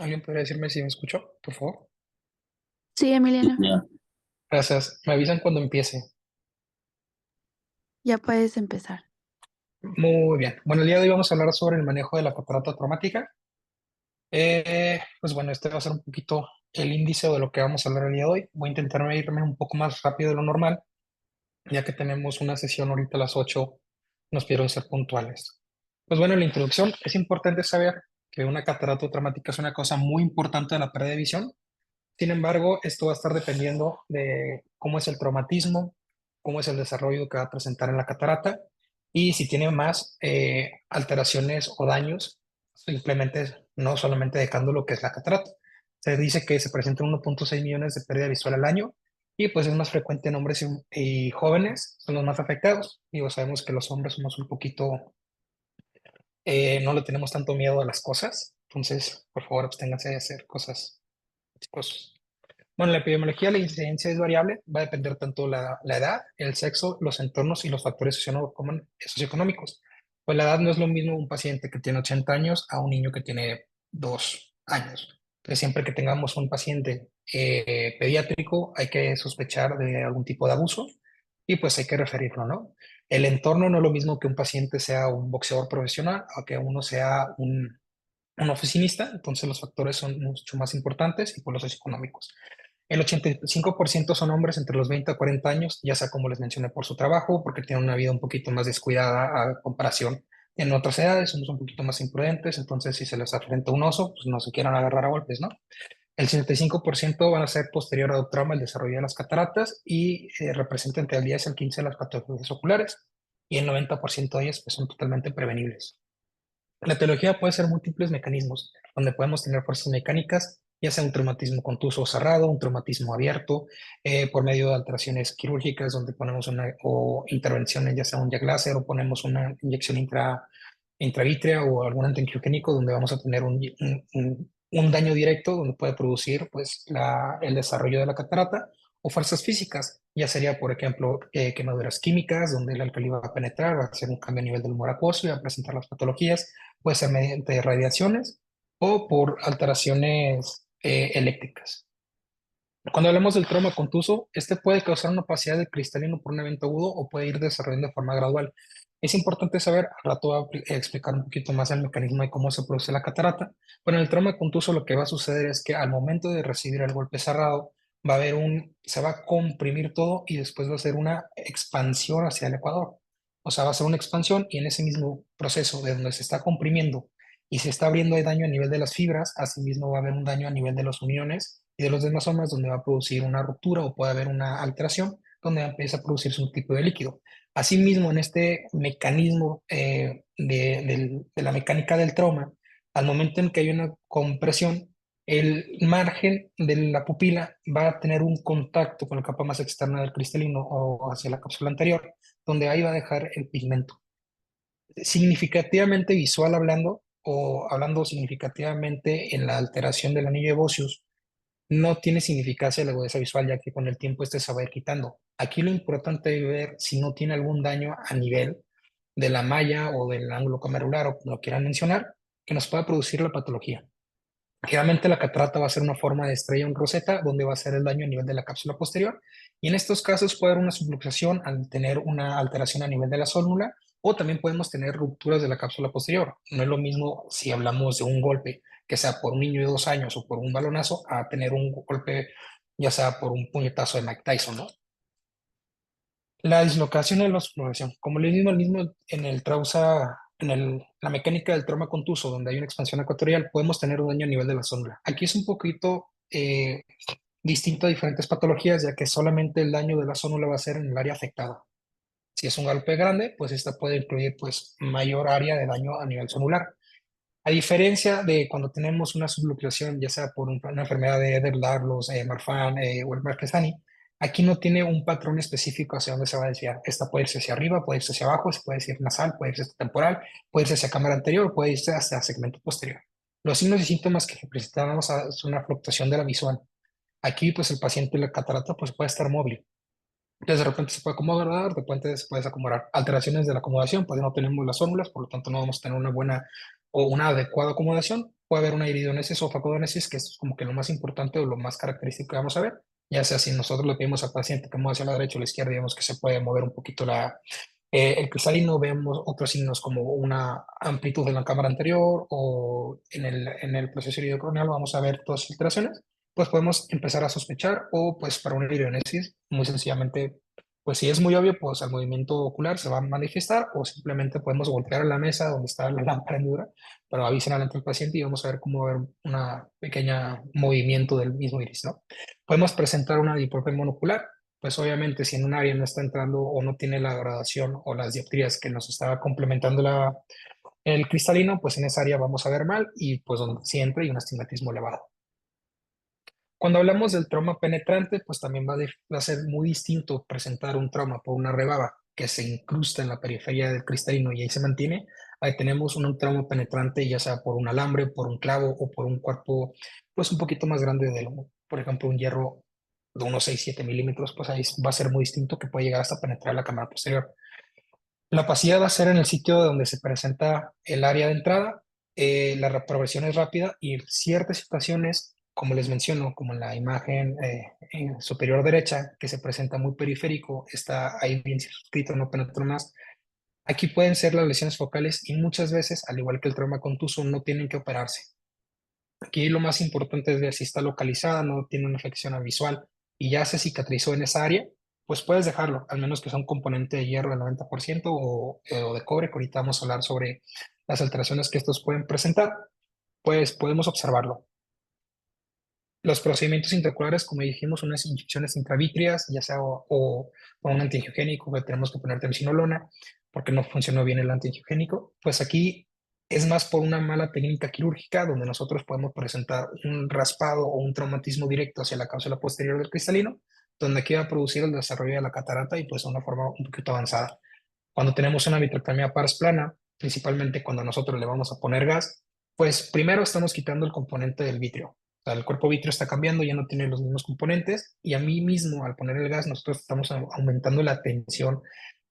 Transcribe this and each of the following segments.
¿Alguien podría decirme si me escuchó, por favor? Sí, Emiliano, Ya. Gracias. Me avisan cuando empiece. ya puedes empezar. Muy bien. Bueno, el día de hoy vamos a hablar sobre el manejo de la catarata traumática. Pues bueno, este va a ser un poquito el índice de lo que vamos a hablar el día de hoy. Voy a intentar irme un poco más rápido de lo normal, ya que tenemos una sesión ahorita a las 8. Nos pidieron ser puntuales. Pues bueno, en la introducción es importante saber que una catarata traumática es una cosa muy importante de la pérdida de visión. Sin embargo, esto va a estar dependiendo de cómo es el traumatismo, cómo es el desarrollo que va a presentar en la catarata y si tiene más alteraciones o daños, simplemente no solamente dejando lo que es la catarata. Se dice que se presentan 1.6 millones de pérdida visual al año y pues es más frecuente en hombres y jóvenes, son los más afectados. Digo, sabemos que los hombres somos un poquito, no le tenemos tanto miedo a las cosas, entonces por favor absténganse de hacer cosas. Pues, bueno, la epidemiología, la incidencia es variable, va a depender tanto la edad, el sexo, los entornos y los factores socioeconómicos. Pues la edad no es lo mismo un paciente que tiene 80 años a un niño que tiene 2 años. Entonces, siempre que tengamos un paciente pediátrico, hay que sospechar de algún tipo de abuso y pues hay que referirlo, ¿no? El entorno no es lo mismo que un paciente sea un boxeador profesional o que uno sea un oficinista, entonces los factores son mucho más importantes y por los socioeconómicos. El 85% son hombres entre los 20 a 40 años, ya sea como les mencioné por su trabajo, porque tienen una vida un poquito más descuidada a comparación en otras edades, somos un poquito más imprudentes, entonces si se les afrenta un oso, pues no se quieran agarrar a golpes, ¿no? El 65% van a ser posterior al trauma, el desarrollo de las cataratas y representa entre el 10 y el 15 de las patologías oculares y el 90% de ellas pues, son totalmente prevenibles. La etiología puede ser múltiples mecanismos, donde podemos tener fuerzas mecánicas, ya sea un traumatismo contuso cerrado, un traumatismo abierto, por medio de alteraciones quirúrgicas, donde ponemos una, o intervenciones, ya sea un jack láser o ponemos una inyección intravítrea o algún antiangiogénico, donde vamos a tener un daño directo, donde puede producir pues, el desarrollo de la catarata, o fuerzas físicas, ya sería, por ejemplo, quemaduras químicas, donde el alcalí va a penetrar, va a hacer un cambio a nivel del humor acuoso y va a presentar las patologías, puede ser mediante radiaciones o por alteraciones eléctricas. Cuando hablamos del trauma contuso, este puede causar una opacidad del cristalino por un evento agudo o puede ir desarrollando de forma gradual. Es importante saber, al rato voy a explicar un poquito más el mecanismo de cómo se produce la catarata. Bueno, en el trauma contuso lo que va a suceder es que al momento de recibir el golpe cerrado, se va a comprimir todo y después va a ser una expansión hacia el ecuador. O sea, va a ser una expansión y en ese mismo proceso de donde se está comprimiendo y se está abriendo el daño a nivel de las fibras, asimismo va a haber un daño a nivel de los uniones y de los desmasomas donde va a producir una ruptura o puede haber una alteración donde empieza a producirse un tipo de líquido. Asimismo, en este mecanismo de la mecánica del trauma, al momento en que hay una compresión, el margen de la pupila va a tener un contacto con la capa más externa del cristalino o hacia la cápsula anterior, donde ahí va a dejar el pigmento. Significativamente visual hablando, o hablando significativamente en la alteración del anillo de Bosius, no tiene significancia la agudeza visual, ya que con el tiempo este se va a ir quitando. Aquí lo importante es ver si no tiene algún daño a nivel de la malla o del ángulo camerular o como lo quieran mencionar, que nos pueda producir la patología. Generalmente la catarata va a ser una forma de estrella en roseta, donde va a ser el daño a nivel de la cápsula posterior. Y en estos casos puede haber una subluxación al tener una alteración a nivel de la célula, o también podemos tener rupturas de la cápsula posterior. No es lo mismo si hablamos de un golpe, que sea por un niño de 2 años o por un balonazo, a tener un golpe, ya sea por un puñetazo de Mike Tyson, ¿no? La dislocación de la subluxación. Como el mismo en el trausa, la mecánica del trauma contuso, donde hay una expansión ecuatorial, podemos tener un daño a nivel de la célula. Aquí es un poquito distinto a diferentes patologías, ya que solamente el daño de la célula va a ser en el área afectada. Si es un golpe grande, pues esta puede incluir pues, mayor área de daño a nivel celular. A diferencia de cuando tenemos una subluxación, ya sea por una enfermedad de Ehlers-Danlos, Marfan o el Merkesani, aquí no tiene un patrón específico hacia dónde se va a desviar. Esta puede irse hacia arriba, puede irse hacia abajo, puede irse nasal, puede irse temporal, puede irse hacia cámara anterior, puede irse hacia segmento posterior. Los signos y síntomas que presentamos es una fluctuación de la visual. Aquí, pues el paciente la catarata pues, puede estar móvil. Entonces, de repente se puede acomodar, de repente se puede desacomodar. Alteraciones de la acomodación, pues no tenemos las células, por lo tanto no vamos a tener una buena o una adecuada acomodación, puede haber una iridonesis o facodonesis, que es como que lo más importante o lo más característico que vamos a ver. Ya sea si nosotros le pedimos al paciente que mueva hacia la derecha o la izquierda, digamos que se puede mover un poquito el cristalino, vemos otros signos como una amplitud en la cámara anterior o en el proceso iridocorneal vamos a ver todas las alteraciones, pues podemos empezar a sospechar o pues para una iridonesis, muy sencillamente, pues si es muy obvio, pues el movimiento ocular se va a manifestar o simplemente podemos voltear a la mesa donde está la lámpara en dura, pero avisen al paciente y vamos a ver cómo va a haber una pequeña movimiento del mismo iris, ¿no? Podemos presentar una diplopia monocular, pues obviamente si en un área no está entrando o no tiene la gradación o las dioptrías que nos está complementando el cristalino, pues en esa área vamos a ver mal y pues donde siempre hay un astigmatismo elevado. Cuando hablamos del trauma penetrante, pues también va a ser muy distinto presentar un trauma por una rebaba que se incrusta en la periferia del cristalino y ahí se mantiene. Ahí tenemos un trauma penetrante, ya sea por un alambre, por un clavo o por un cuerpo, pues un poquito más grande por ejemplo, un hierro de unos 6-7 milímetros, pues ahí va a ser muy distinto que puede llegar hasta penetrar la cámara posterior. La opacidad va a ser en el sitio donde se presenta el área de entrada, la progresión es rápida y en ciertas situaciones, como les menciono, como en la imagen en superior derecha, que se presenta muy periférico, está ahí bien suscrito, no penetro más. Aquí pueden ser las lesiones focales y muchas veces, al igual que el trauma contuso, no tienen que operarse. Aquí lo más importante es ver si está localizada, no tiene una afección visual y ya se cicatrizó en esa área, pues puedes dejarlo, al menos que sea un componente de hierro del 90% o de cobre, que ahorita vamos a hablar sobre las alteraciones que estos pueden presentar, pues podemos observarlo. Los procedimientos intraoculares, como dijimos, unas inyecciones intravítreas, ya sea o un antiangiogénico, que tenemos que poner temsinolona porque no funcionó bien el antiangiogénico, pues aquí es más por una mala técnica quirúrgica donde nosotros podemos presentar un raspado o un traumatismo directo hacia la cápsula posterior del cristalino, donde aquí va a producir el desarrollo de la catarata y pues de una forma un poquito avanzada. Cuando tenemos una vitrectomía pars plana, principalmente cuando nosotros le vamos a poner gas, pues primero estamos quitando el componente del vitrio. O sea, el cuerpo vítreo está cambiando, ya no tiene los mismos componentes y a mí mismo al poner el gas nosotros estamos aumentando la tensión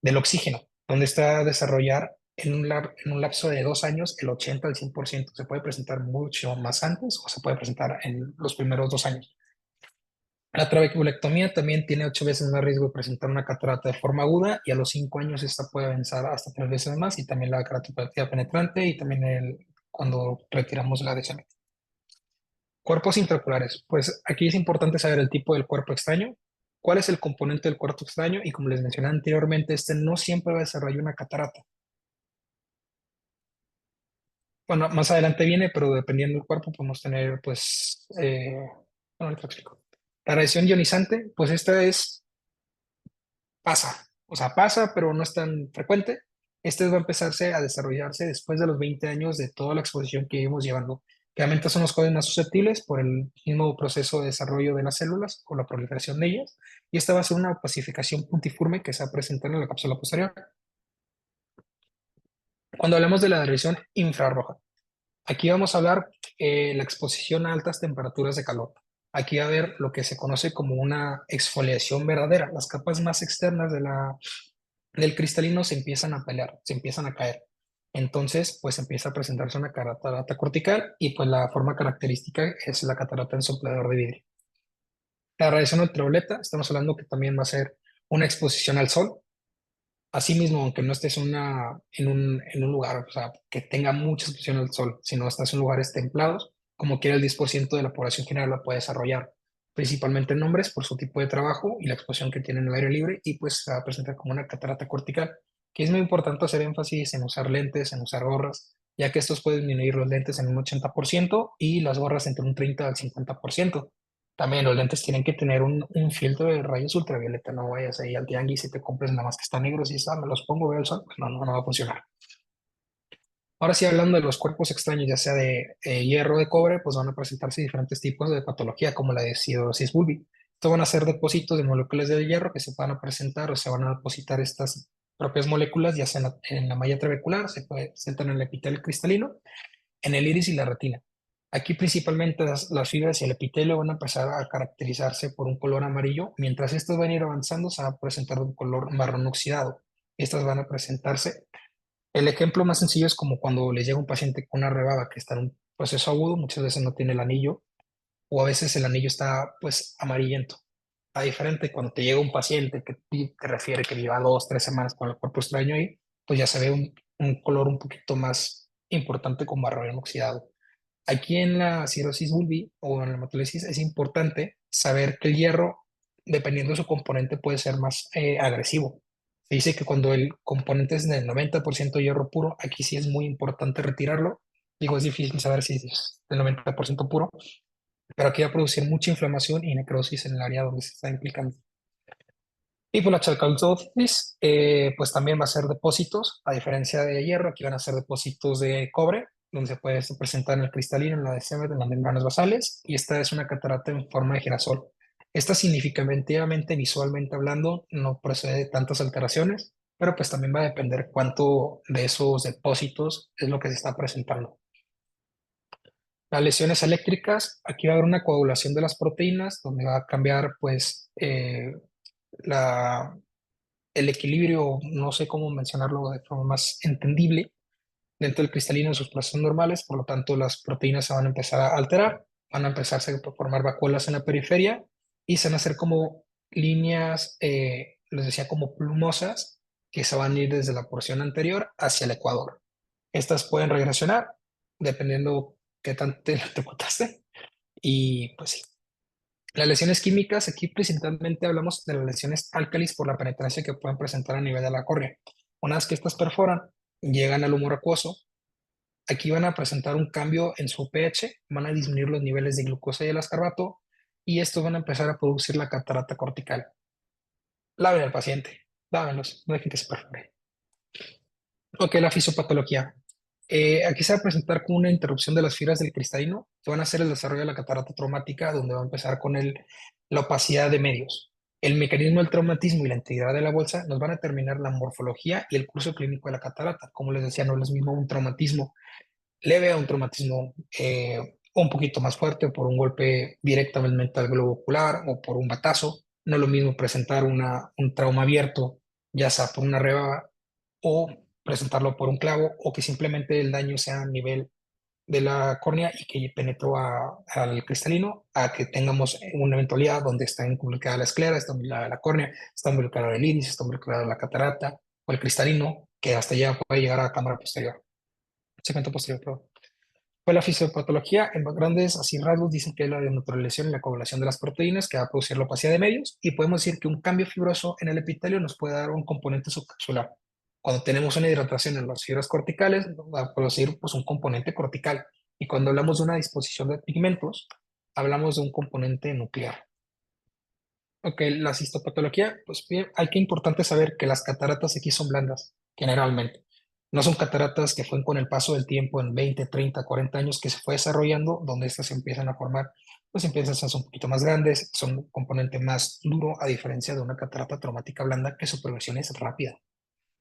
del oxígeno, donde está a desarrollar en un lapso de 2 años el 80 al 100%. Se puede presentar mucho más antes o se puede presentar en los primeros 2 años. La trabeculectomía también tiene 8 veces más riesgo de presentar una catarata de forma aguda y a los 5 años esta puede avanzar hasta 3 veces más y también la keratoplastia penetrante y también cuando retiramos la adhesión. Cuerpos intraoculares. Pues aquí es importante saber el tipo del cuerpo extraño, cuál es el componente del cuerpo extraño y como les mencioné anteriormente, este no siempre va a desarrollar una catarata. Bueno, más adelante viene, pero dependiendo del cuerpo podemos tener, pues, bueno, ahorita explico. La radiación ionizante, pues esta pasa, o sea, pasa, pero no es tan frecuente. Este va a empezarse a desarrollarse después de los 20 años de toda la exposición que íbamos llevando. Realmente son los jóvenes más susceptibles por el mismo proceso de desarrollo de las células o la proliferación de ellas, y esta va a ser una pacificación puntiforme que se va a presentar en la cápsula posterior. Cuando hablamos de la radiación infrarroja, aquí vamos a hablar la exposición a altas temperaturas de calor. Aquí va a haber lo que se conoce como una exfoliación verdadera. Las capas más externas del cristalino se empiezan a pelear, se empiezan a caer. Entonces, pues empieza a presentarse una catarata cortical y pues la forma característica es la catarata en soplador de vidrio. La radiación ultravioleta, estamos hablando que también va a ser una exposición al sol. Asimismo, aunque no estés en un lugar, o sea, que tenga mucha exposición al sol, sino estás en lugares templados, como quiera el 10% de la población general la puede desarrollar, principalmente en hombres por su tipo de trabajo y la exposición que tienen en el aire libre, y pues se va a presentar como una catarata cortical, que es muy importante hacer énfasis en usar lentes, en usar gorras, ya que estos pueden disminuir los lentes en un 80% y las gorras entre un 30 al 50%. También los lentes tienen que tener un filtro de rayos ultravioleta, no vayas ahí al tianguis y te compres nada más que están negros y dices, me los pongo, veo el sol, pues no, no, no va a funcionar. Ahora sí, hablando de los cuerpos extraños, ya sea de hierro o de cobre, pues van a presentarse diferentes tipos de patología, como la de siderosis bulbi. Esto van a ser depósitos de moléculas de hierro que se van a presentar o se van a depositar estas propias moléculas, ya sea en la malla trabecular, se puede presentar en el epitelio cristalino, en el iris y la retina. Aquí principalmente las fibras y el epitelio van a empezar a caracterizarse por un color amarillo. Mientras estos van a ir avanzando, se va a presentar un color marrón oxidado. Estas van a presentarse. El ejemplo más sencillo es como cuando les llega un paciente con una rebaba que está en un proceso agudo, muchas veces no tiene el anillo o a veces el anillo está pues amarillento. A diferente cuando te llega un paciente que te refiere que lleva 2, 3 semanas con el cuerpo extraño ahí, pues ya se ve un color un poquito más importante con marrón oxidado. Aquí en la cirrosis bulbi o en la hematolisis es importante saber que el hierro, dependiendo de su componente, puede ser más agresivo. Se dice que cuando el componente es del 90% hierro puro, aquí sí es muy importante retirarlo. Digo, es difícil saber si es del 90% puro, pero aquí va a producir mucha inflamación y necrosis en el área donde se está implicando. Y por la chalcocitosis, pues también va a ser depósitos, a diferencia de hierro, aquí van a ser depósitos de cobre, donde se puede presentar en el cristalino, en la DCM, en las membranas basales, y esta es una catarata en forma de girasol. Esta significativamente, visualmente hablando, no procede de tantas alteraciones, pero pues también va a depender cuánto de esos depósitos es lo que se está presentando. Las lesiones eléctricas, aquí va a haber una coagulación de las proteínas, donde va a cambiar pues la, el equilibrio, no sé cómo mencionarlo de forma más entendible, dentro del cristalino en sus procesos normales, por lo tanto las proteínas se van a empezar a alterar, van a empezarse a formar vacuolas en la periferia y se van a hacer como líneas, les decía, como plumosas, que se van a ir desde la porción anterior hacia el ecuador. Estas pueden regresionar, dependiendo qué tanto te botaste, y pues sí. Las lesiones químicas, aquí principalmente hablamos de las lesiones álcalis por la penetrancia que pueden presentar a nivel de la córnea. Una vez que estas perforan, llegan al humor acuoso, aquí van a presentar un cambio en su pH, van a disminuir los niveles de glucosa y el ascarbato, y estos van a empezar a producir la catarata cortical. Laven al paciente, lávenlos, no dejen que se perfore. Ok, la fisiopatología. Aquí se va a presentar con una interrupción de las fibras del cristalino, que van a hacer el desarrollo de la catarata traumática, donde va a empezar con la opacidad de medios. El mecanismo del traumatismo y la integridad de la bolsa nos van a determinar la morfología y el curso clínico de la catarata. Como les decía, no es lo mismo un traumatismo leve a un traumatismo un poquito más fuerte por un golpe directamente al globo ocular o por un batazo. No es lo mismo presentar un trauma abierto, ya sea por una rebaba o presentarlo por un clavo o que simplemente el daño sea a nivel de la córnea y que penetró al cristalino, a que tengamos una eventualidad donde está involucrada la esclera, está involucrada la córnea, está involucrada el iris, está involucrada la catarata o el cristalino, que hasta ya puede llegar a la cámara posterior, segmento posterior, perdón. Pues la fisiopatología, en grandes así rasgos, dicen que es la desnaturalización y la coagulación de las proteínas que va a producir la opacidad de medios, y podemos decir que un cambio fibroso en el epitelio nos puede dar un componente subcapsular. Cuando tenemos una hidratación en las fibras corticales, va a producir pues, un componente cortical. Y cuando hablamos de una disposición de pigmentos, hablamos de un componente nuclear. Ok, la histopatología, pues bien, hay que importante saber que las cataratas aquí son blandas, generalmente. No son cataratas que fueron con el paso del tiempo en 20, 30, 40 años que se fue desarrollando, donde estas se empiezan a formar, pues empiezan a ser un poquito más grandes, son un componente más duro, a diferencia de una catarata traumática blanda que su progresión es rápida.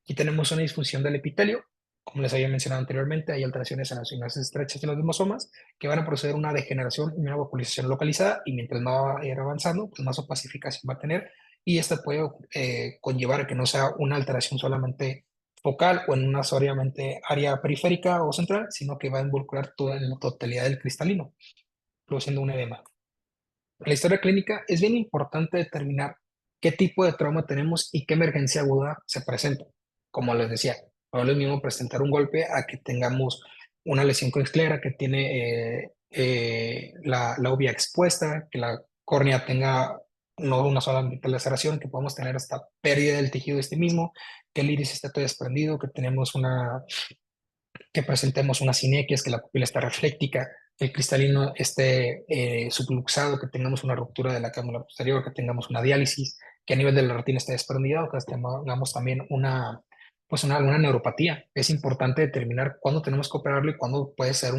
Aquí tenemos una disfunción del epitelio. Como les había mencionado anteriormente, hay alteraciones en las uniones estrechas de los demosomas que van a proceder a una degeneración y una vaculización localizada, y mientras va a ir avanzando, pues más opacificación va a tener, y esta puede conllevar a que no sea una alteración solamente focal o en una solamente área periférica o central, sino que va a involucrar toda la totalidad del cristalino, produciendo un edema. En la historia clínica es bien importante determinar qué tipo de trauma tenemos y qué emergencia aguda se presenta. Como les decía, no es lo mismo presentar un golpe a que tengamos una lesión con esclera que tiene la uvea expuesta, que la córnea tenga no una sola laceración, que podemos tener hasta pérdida del tejido este mismo, que el iris esté todo desprendido, que tenemos que presentemos una sinequias, que la pupila está refléctica, que el cristalino esté subluxado, que tengamos una ruptura de la cámara posterior, que tengamos una diálisis, que a nivel de la retina esté desprendida, o que tengamos también alguna neuropatía. Es importante determinar cuándo tenemos que operarlo y cuándo puede ser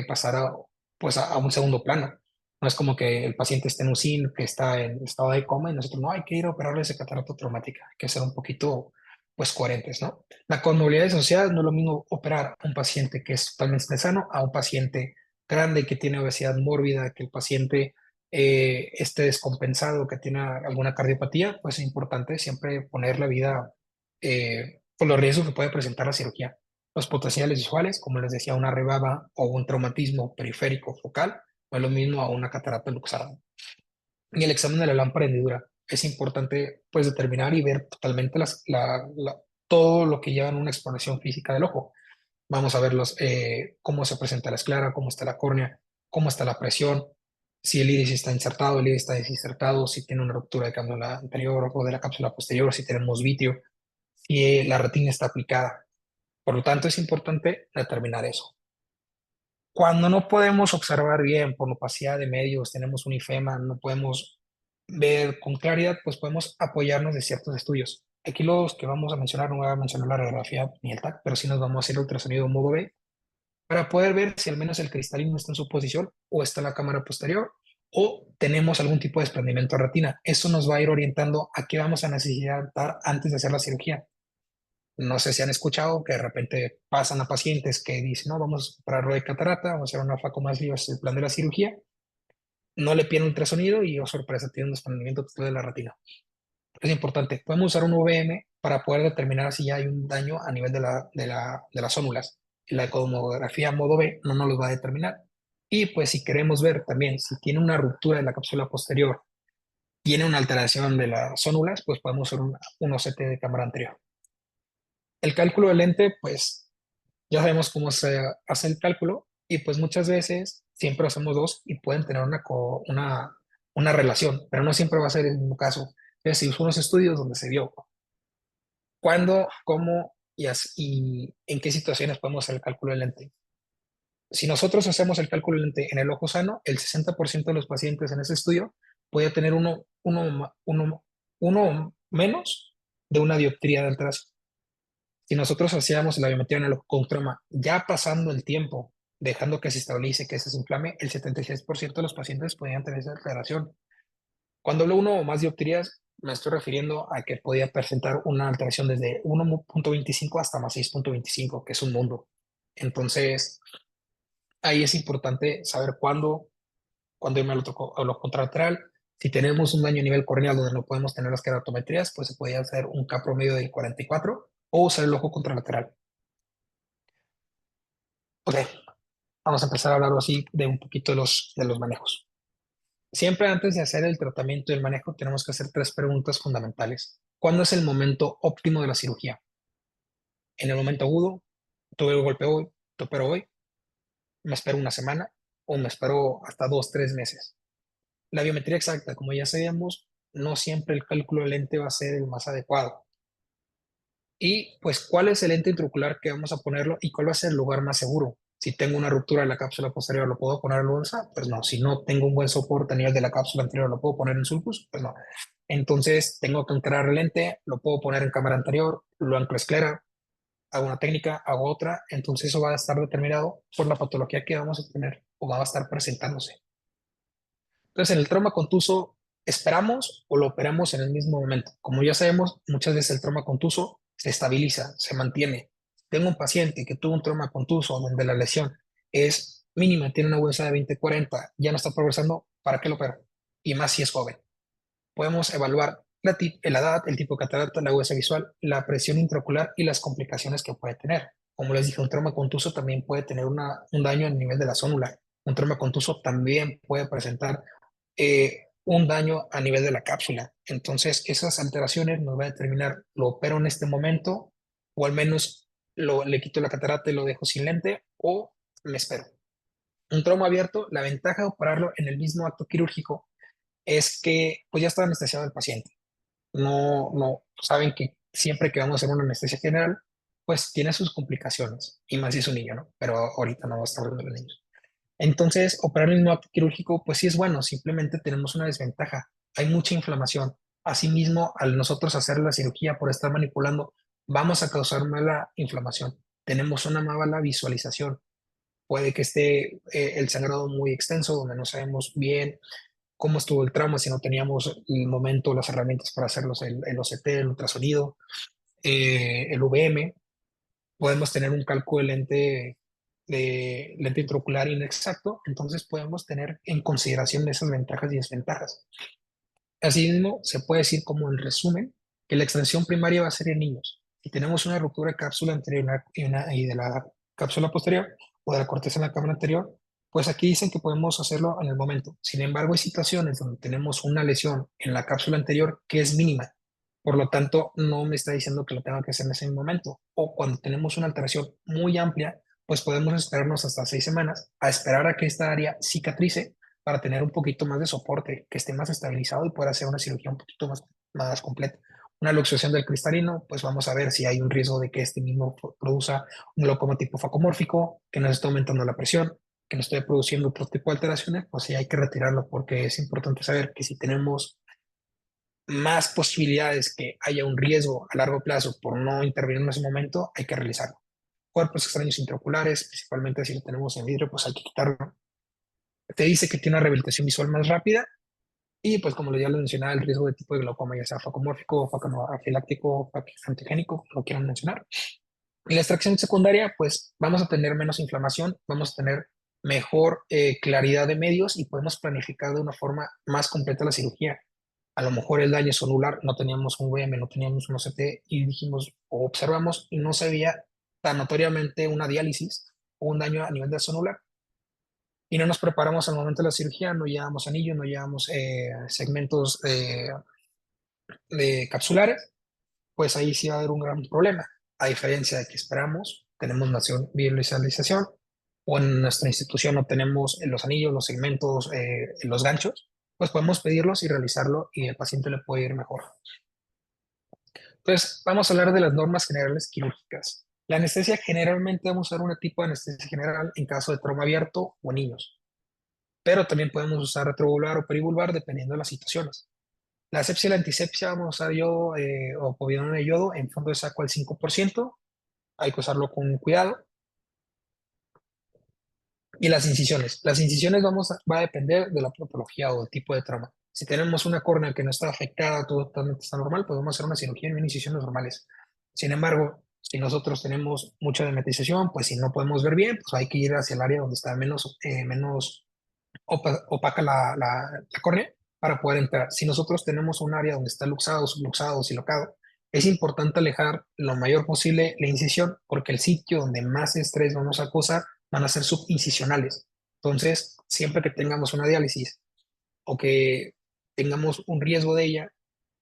pasar a un segundo plano. No es como que el paciente esté en un SIN, que está en estado de coma, y nosotros no hay que ir a operarle esa catarata traumática. Hay que ser un poquito, pues, coherentes, ¿no? La comorbilidad asociada no es lo mismo operar a un paciente que es totalmente sano a un paciente grande que tiene obesidad mórbida, que el paciente esté descompensado, que tiene alguna cardiopatía. Pues es importante siempre poner la vida por los riesgos que puede presentar la cirugía. Los potenciales visuales, como les decía, una rebaba o un traumatismo periférico focal, no es lo mismo a una catarata luxada. Y el examen de la lámpara hendidura. Es importante pues determinar y ver totalmente todo lo que lleva en una exploración física del ojo. Vamos a ver cómo se presenta la esclera, cómo está la córnea, cómo está la presión, si el iris está insertado, el iris está desinsertado, si tiene una ruptura de cápsula anterior o de la cápsula posterior, si tenemos vitrio, si la retina está aplicada. Por lo tanto, es importante determinar eso. Cuando no podemos observar bien por la opacidad de medios, tenemos un ifema, no podemos ver con claridad, pues podemos apoyarnos de ciertos estudios. Aquí los que vamos a mencionar, no voy a mencionar la radiografía ni el TAC, pero sí nos vamos a hacer ultrasonido modo B para poder ver si al menos el cristalino está en su posición o está en la cámara posterior o tenemos algún tipo de desprendimiento de retina. Eso nos va a ir orientando a qué vamos a necesitar antes de hacer la cirugía. No sé si han escuchado que de repente pasan a pacientes que dicen, no, vamos a operarlo de catarata, vamos a hacer una facomaslia, es el plan de la cirugía, no le piden ultrasonido y, oh sorpresa, tiene un desprendimiento total de la retina. Es importante, podemos usar un VM para poder determinar si ya hay un daño a nivel de las zónulas. La ecomografía modo B no nos lo va a determinar. Y pues si queremos ver también si tiene una ruptura de la cápsula posterior, tiene una alteración de las zónulas, pues podemos hacer un OCT de cámara anterior. El cálculo del lente, pues ya sabemos cómo se hace el cálculo y pues muchas veces siempre hacemos dos y pueden tener una relación, pero no siempre va a ser el mismo caso. Es decir, son los estudios donde se vio cuándo, cómo y en qué situaciones podemos hacer el cálculo del lente. Si nosotros hacemos el cálculo del lente en el ojo sano, el 60% de los pacientes en ese estudio puede tener uno menos de una dioptría de alteración. Si nosotros hacíamos la biometría en el ojo con croma, ya pasando el tiempo, dejando que se estabilice, que se desinflame, el 76% de los pacientes podían tener esa alteración. Cuando hablo uno o más dioptrías, me estoy refiriendo a que podía presentar una alteración desde 1.25 hasta más 6.25, que es un mundo. Entonces, ahí es importante saber cuándo irme al ojo contralateral. Si tenemos un daño a nivel corneal donde no podemos tener las keratometrías, pues se podría hacer un K promedio del 44 o usar el ojo contralateral. Ok, vamos a empezar a hablar así de un poquito de los manejos. Siempre antes de hacer el tratamiento y el manejo tenemos que hacer tres preguntas fundamentales. ¿Cuándo es el momento óptimo de la cirugía? En el momento agudo, tuve el golpe hoy, te opero hoy, me espero una semana o me espero hasta 2, 3 meses. La biometría exacta, como ya sabíamos, no siempre el cálculo del lente va a ser el más adecuado. Y pues, ¿cuál es el lente intraocular que vamos a ponerlo y cuál va a ser el lugar más seguro? Si tengo una ruptura de la cápsula posterior, ¿lo puedo poner en bolsa? Pues no. Si no tengo un buen soporte a nivel de la cápsula anterior, ¿lo puedo poner en sulcus? Pues no. Entonces, tengo que entrar el lente, lo puedo poner en cámara anterior, lo anclo esclera, hago una técnica, hago otra. Entonces, eso va a estar determinado por la patología que vamos a tener o va a estar presentándose. Entonces, en el trauma contuso, ¿esperamos o lo operamos en el mismo momento? Como ya sabemos, muchas veces el trauma contuso se estabiliza, se mantiene. Tengo un paciente que tuvo un trauma contuso donde la lesión es mínima, tiene una huesa de 20-40, ya no está progresando, ¿para qué lo opero? Y más si es joven. Podemos evaluar la edad, el tipo de catarata, la huesa visual, la presión intraocular y las complicaciones que puede tener. Como les dije, un trauma contuso también puede tener un daño a nivel de la zónula. Un trauma contuso también puede presentar un daño a nivel de la cápsula. Entonces, esas alteraciones nos va a determinar, lo opero en este momento, o al menos le quito la catarata y lo dejo sin lente, o me espero. Un trauma abierto, la ventaja de operarlo en el mismo acto quirúrgico es que pues ya está anestesiado el paciente. No saben que siempre que vamos a hacer una anestesia general, pues tiene sus complicaciones, y más si es un niño, ¿no? Pero ahorita no va a estar hablando de los niños. Entonces, operar el mismo acto quirúrgico, pues sí es bueno, simplemente tenemos una desventaja. Hay mucha inflamación. Asimismo, al nosotros hacer la cirugía por estar manipulando, vamos a causar mala inflamación. Tenemos una mala visualización. Puede que esté el sangrado muy extenso, donde no sabemos bien cómo estuvo el trauma, si no teníamos el momento, las herramientas para hacerlos, el OCT, el ultrasonido, el VM. Podemos tener un cálculo de lente intraocular inexacto, entonces podemos tener en consideración esas ventajas y desventajas. Asimismo, se puede decir como en resumen que la extensión primaria va a ser en niños. Si tenemos una ruptura de cápsula anterior y de la cápsula posterior o de la corteza en la cámara anterior, pues aquí dicen que podemos hacerlo en el momento. Sin embargo, hay situaciones donde tenemos una lesión en la cápsula anterior que es mínima. Por lo tanto, no me está diciendo que lo tenga que hacer en ese momento. O cuando tenemos una alteración muy amplia, pues podemos esperarnos hasta 6 semanas a esperar a que esta área cicatrice para tener un poquito más de soporte, que esté más estabilizado y pueda hacer una cirugía un poquito más completa. Una luxación del cristalino, pues vamos a ver si hay un riesgo de que este mismo produzca un glaucoma tipo facomórfico, que nos esté aumentando la presión, que nos esté produciendo otro tipo de alteraciones, pues sí hay que retirarlo porque es importante saber que si tenemos más posibilidades que haya un riesgo a largo plazo por no intervenir en ese momento, hay que realizarlo. Cuerpos extraños intraoculares, principalmente si lo tenemos en vidrio, pues hay que quitarlo. Te dice que tiene una rehabilitación visual más rápida y pues como ya lo mencionaba, el riesgo de tipo de glaucoma, ya sea facomórfico, facoafiláctico, antigénico, lo quieran mencionar. Y la extracción secundaria, pues vamos a tener menos inflamación, vamos a tener mejor claridad de medios y podemos planificar de una forma más completa la cirugía. A lo mejor el daño celular, no teníamos un VM, no teníamos un OCT y dijimos o observamos y no se veía tan notoriamente una diálisis o un daño a nivel de celular y no nos preparamos al momento de la cirugía, no llevamos anillo, no llevamos segmentos de capsulares, pues ahí sí va a haber un gran problema. A diferencia de que esperamos, tenemos visualización o en nuestra institución no tenemos los anillos, los segmentos, los ganchos, pues podemos pedirlos y realizarlo y el paciente le puede ir mejor. Entonces, vamos a hablar de las normas generales quirúrgicas. La anestesia generalmente vamos a usar un tipo de anestesia general en caso de trauma abierto o en niños, pero también podemos usar retrovulvar o perivulvar dependiendo de las situaciones. La asepsia y la antisepsia vamos a usar yodo o povidona de yodo en fondo de saco al 5%. Hay que usarlo con cuidado. Y las incisiones va a depender de la patología o del tipo de trauma. Si tenemos una córnea que no está afectada, todo totalmente está normal, podemos hacer una cirugía y incisiones normales. Sin embargo, si nosotros tenemos mucha demetización, pues si no podemos ver bien, pues hay que ir hacia el área donde está menos opaca la córnea para poder entrar. Si nosotros tenemos un área donde está luxado, subluxado, silocado, es importante alejar lo mayor posible la incisión porque el sitio donde más estrés vamos a causar van a ser subincisionales. Entonces, siempre que tengamos una diálisis o que tengamos un riesgo de ella,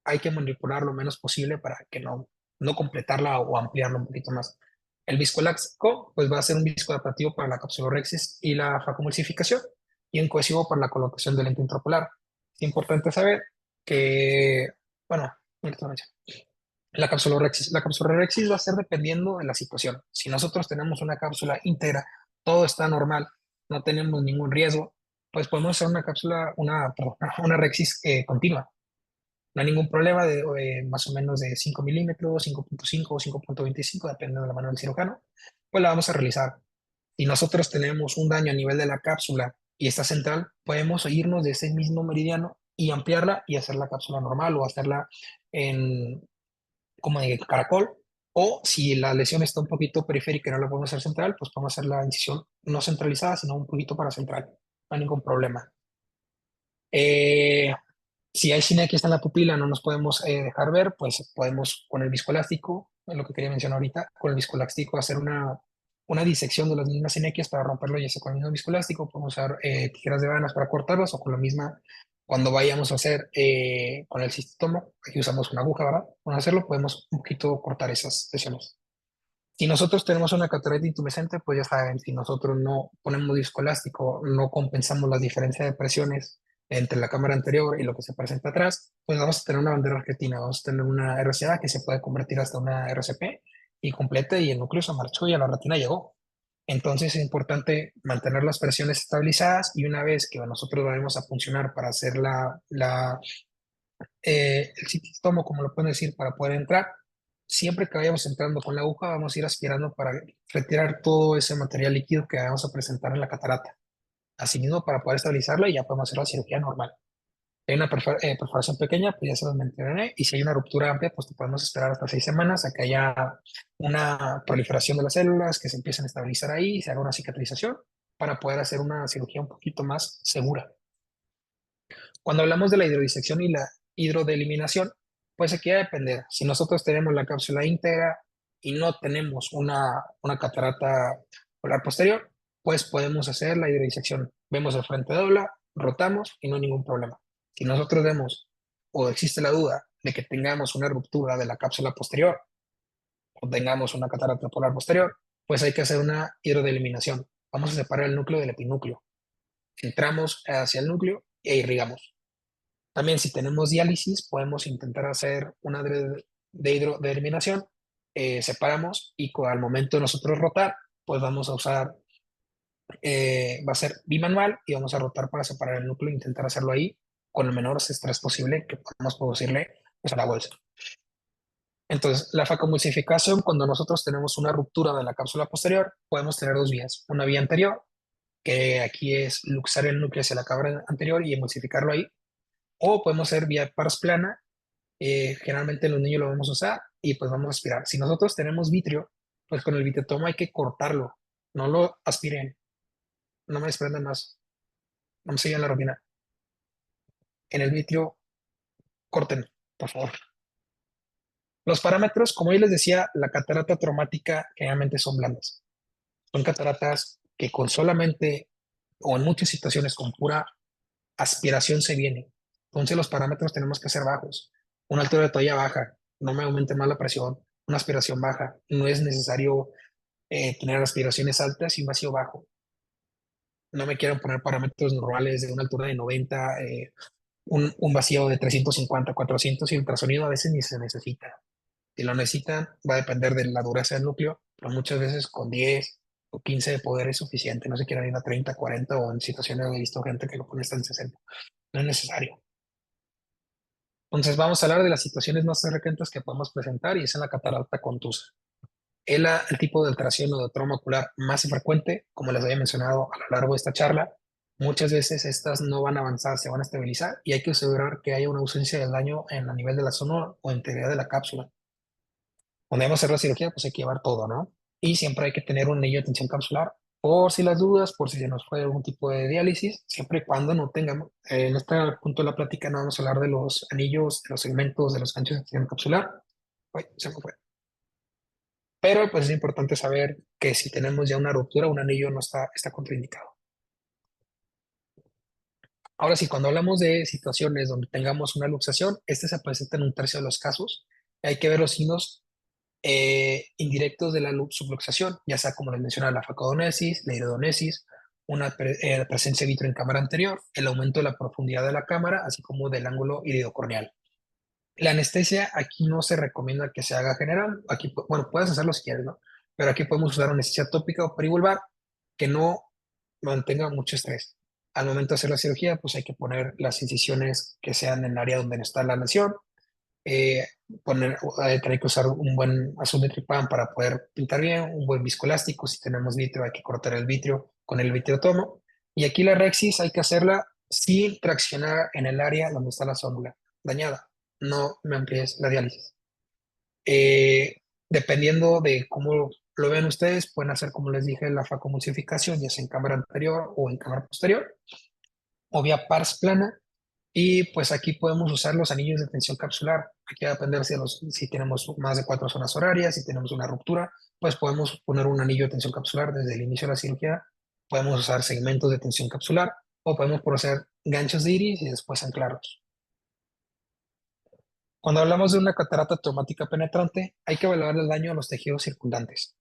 hay que manipular lo menos posible para que no completarla o ampliarla un poquito más. El viscoelástico, pues va a ser un visco adaptativo para la capsulorhexis y la facomulsificación y un cohesivo para la colocación del lente intraocular. Es importante saber que, bueno, la capsulorhexis va a ser dependiendo de la situación. Si nosotros tenemos una cápsula íntegra, todo está normal, no tenemos ningún riesgo, pues podemos hacer una cápsula, perdón, una rexis continua. No hay ningún problema de más o menos de 5 milímetros, 5.5 o 5.25, dependiendo de la mano del cirujano, pues la vamos a realizar. Si nosotros tenemos un daño a nivel de la cápsula y está central, podemos irnos de ese mismo meridiano y ampliarla y hacer la cápsula normal o hacerla en, como de caracol. O si la lesión está un poquito periférica y no la podemos hacer central, pues podemos hacer la incisión no centralizada, sino un poquito para central. No hay ningún problema. Eh, si hay sinequias en la pupila, no nos podemos dejar ver, pues podemos con el viscoelástico, es lo que quería mencionar ahorita, con el viscoelástico hacer una disección de las mismas sinequias para romperlo, ya sea con el mismo viscoelástico, podemos usar tijeras de vanas para cortarlas o con la misma, cuando vayamos a hacer con el cistotomo, aquí usamos una aguja, ¿verdad? Para hacerlo podemos un poquito cortar esas lesiones. Si nosotros tenemos una catarata intumescente, pues ya saben, si nosotros no ponemos disco elástico, no compensamos la diferencia de presiones entre la cámara anterior y lo que se presenta atrás, pues vamos a tener una bandera argentina, vamos a tener una RCA que se puede convertir hasta una RCP y completa y el núcleo se marchó y a la retina llegó. Entonces es importante mantener las presiones estabilizadas y una vez que nosotros vayamos a funcionar para hacer el cististomo, como lo pueden decir, para poder entrar, siempre que vayamos entrando con la aguja, vamos a ir aspirando para retirar todo ese material líquido que vamos a presentar en la catarata. Asimismo, para poder estabilizarla y ya podemos hacer la cirugía normal. Si hay una perforación pequeña, pues ya se los mencioné, y si hay una ruptura amplia, pues podemos esperar hasta 6 semanas a que haya una proliferación de las células, que se empiecen a estabilizar ahí y se haga una cicatrización para poder hacer una cirugía un poquito más segura. Cuando hablamos de la hidrodisección y la hidrodeeliminación, pues aquí va a depender. Si nosotros tenemos la cápsula íntegra, y no tenemos una catarata ocular posterior, pues podemos hacer la hidrodisección. Vemos el frente dobla, rotamos y no hay ningún problema. Si nosotros vemos o existe la duda de que tengamos una ruptura de la cápsula posterior o tengamos una catarata polar posterior, pues hay que hacer una hidrodeeliminación. Vamos a separar el núcleo del epinúcleo. Entramos hacia el núcleo e irrigamos. También si tenemos diálisis, podemos intentar hacer una de hidrodeeliminación. Separamos y al momento de nosotros rotar, pues vamos a usar, va a ser bimanual y vamos a rotar para separar el núcleo e intentar hacerlo ahí con el menor estrés posible que podamos producirle pues, a la bolsa. Entonces, la facomulsificación, cuando nosotros tenemos una ruptura de la cápsula posterior, podemos tener dos vías. Una vía anterior, que aquí es luxar el núcleo hacia la cámara anterior y emulsificarlo ahí. O podemos hacer vía pars plana, generalmente los niños lo vamos a usar y pues vamos a aspirar. Si nosotros tenemos vitrio, pues con el vitriotomo hay que cortarlo, no lo aspiren, no me desprendan más, no me sigan la rutina. En el vitrio, corten, por favor. Los parámetros, como yo les decía, la catarata traumática generalmente son blandas. Son cataratas que con solamente o en muchas situaciones con pura aspiración se viene. Entonces los parámetros tenemos que ser bajos. Una altura de toalla baja, no me aumente más la presión. Una aspiración baja, no es necesario tener aspiraciones altas y un vacío bajo. No me quiero poner parámetros normales de una altura de 90, un vacío de 350, 400 y ultrasonido a veces ni se necesita. Si lo necesitan, va a depender de la dureza del núcleo, pero muchas veces con 10 o 15 de poder es suficiente. No se quieren ir a 30, 40 o en situaciones he visto gente que lo pone hasta en 60. No es necesario. Entonces vamos a hablar de las situaciones más frecuentes que podemos presentar y es en la catarata contusa. El tipo de alteración o de trauma ocular más frecuente, como les había mencionado a lo largo de esta charla, muchas veces estas no van a avanzar, se van a estabilizar y hay que asegurar que haya una ausencia del daño en a nivel de la zona o integridad de la cápsula. Cuando vamos a hacer la cirugía, pues hay que llevar todo, ¿no? Y siempre hay que tener un anillo de tensión capsular por si las dudas, por si se nos fue algún tipo de diálisis, siempre y cuando no tengamos. En este punto de la plática no vamos a hablar de los anillos, de los segmentos, de los ganchos de tensión capsular. Uy, se me fue. Pero pues es importante saber que si tenemos ya una ruptura, un anillo no está contraindicado. Ahora sí, cuando hablamos de situaciones donde tengamos una luxación, este se presenta en un tercio de los casos. Hay que ver los signos indirectos de la subluxación, ya sea como les mencionaba, la facodonesis, la iridonesis, una presencia vitro en cámara anterior, el aumento de la profundidad de la cámara, así como del ángulo iridocorneal. La anestesia aquí no se recomienda que se haga general. Aquí, bueno, puedes hacerlo si quieres, ¿no? Pero aquí podemos usar anestesia tópica o perivulvar que no mantenga mucho estrés. Al momento de hacer la cirugía, pues hay que poner las incisiones que sean en el área donde no está la lesión. Eh, tener que usar un buen azul de tripán para poder pintar bien, un buen viscoelástico. Si tenemos vitrio, hay que cortar el vitrio con el vitriotomo. Y aquí la rexis hay que hacerla sin traccionar en el área donde está la zónula dañada. No me amplíes la diálisis. Dependiendo de cómo lo ven ustedes, pueden hacer, como les dije, la facomulsificación, ya sea en cámara anterior o en cámara posterior, o vía pars plana. Y pues aquí podemos usar los anillos de tensión capsular. Aquí va a depender si tenemos más de 4 zonas horarias, si tenemos una ruptura, pues podemos poner un anillo de tensión capsular desde el inicio de la cirugía. Podemos usar segmentos de tensión capsular o podemos proceder ganchos de iris y después anclarlos. Cuando hablamos de una catarata traumática penetrante, hay que evaluar el daño a los tejidos circundantes.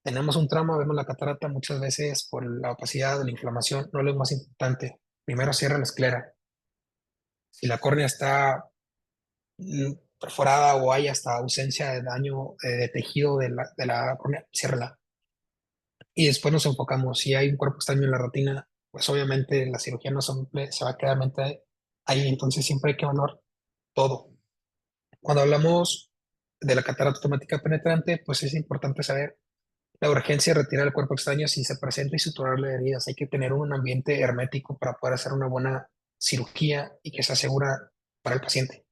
Tenemos un trauma, vemos la catarata muchas veces por la opacidad, la inflamación, no es lo más importante. Primero cierra la esclera. Si la córnea está perforada o hay hasta ausencia de daño de tejido de la córnea, ciérrala. Y después nos enfocamos. Si hay un cuerpo extraño en la retina, pues obviamente la cirugía no se va a quedar ahí. Entonces siempre hay que evaluar todo. Cuando hablamos de la catarata automática penetrante, pues es importante saber la urgencia de retirar el cuerpo extraño si se presenta y suturarle heridas. Hay que tener un ambiente hermético para poder hacer una buena cirugía y que sea segura para el paciente.